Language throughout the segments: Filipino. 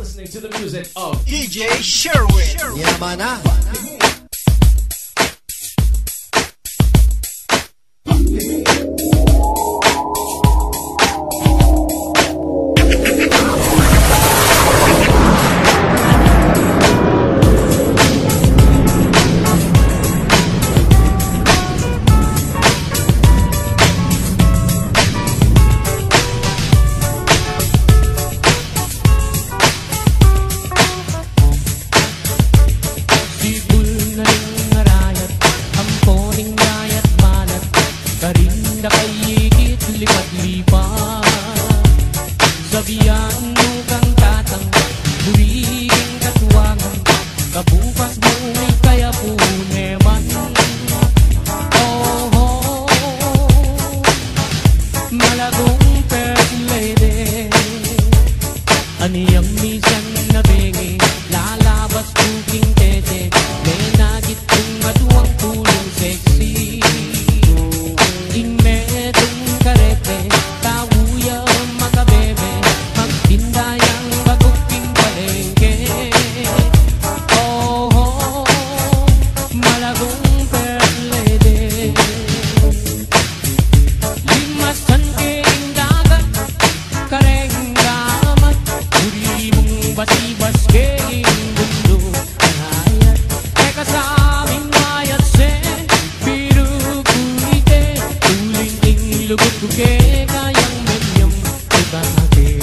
listening to the music of DJ Sherwin. Yaman na. Sabihan mo kang tatang, huwiging katuwangan, kabukas mo'y kaya puneman. Oh, oh, malagong first lady, aniyang misan na bengi, lalabas kuking tete, may nagit kong matuwang tulong sexy. Inmetong karete, tawuya makabebe, magtindayang baguking palengke. Oh, oh, malagong first lady, limasan king dagat, kareng damat, uri mong basibas king mundo hayat. Teka sa aming mayat se, biru kulite, tuling ing lugot kuke, kayang menyam kutake.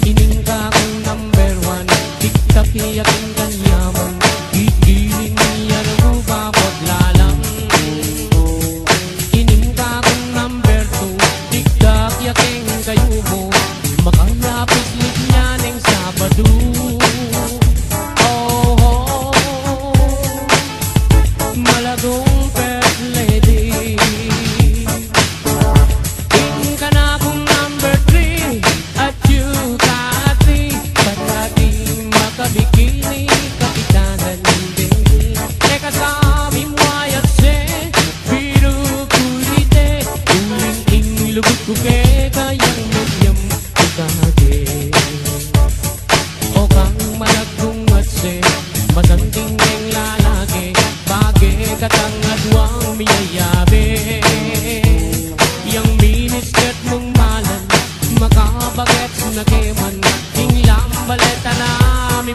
Ining ka kong number one, tiktak iyak ang kanyaman, gigiling niya nagubabot lalang. Ining ka kong number two, tiktak iyak ang kayo mo, makalapit lit niya ng Sabado. Oh, oh, malagong first lady. King ka na kong number three, at you kati, palagi makabikini, kapitanan baby. Teka sa aming wayat se, biru kulite, uling ing lugot kuke, kayang medyam kukage. O kang malagong atse, masanting ng lalaki, bage katang adwang miyayabe. Yang miniskirt mong malan, makabagets na keman, ing lambaleta na mi